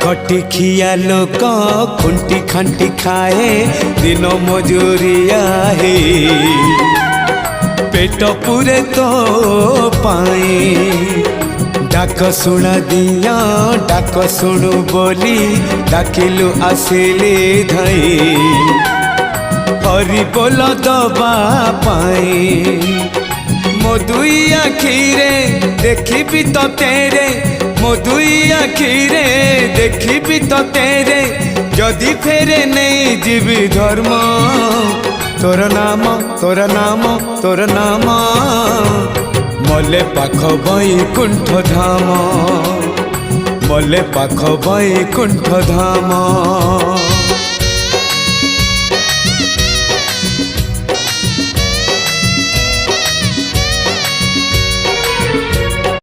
खटिखिया लोक खुंटी खांटी खाए दिन मजूरिया है पेट पूरे तो पाए डाक शुणा दिया डाक शुणु बोली डाकिलु आसिले धई हरि बोल दबा पाए मो दुई आखिरे देखी तो तेरे मो दुई आखिरे देखी तो तेरे जदि फेरे नहीं जीवी धर्म तोर नाम तोर नाम तोर नाम मले पाख बैकुंठ धाम मले पाख बैकुंठ धाम।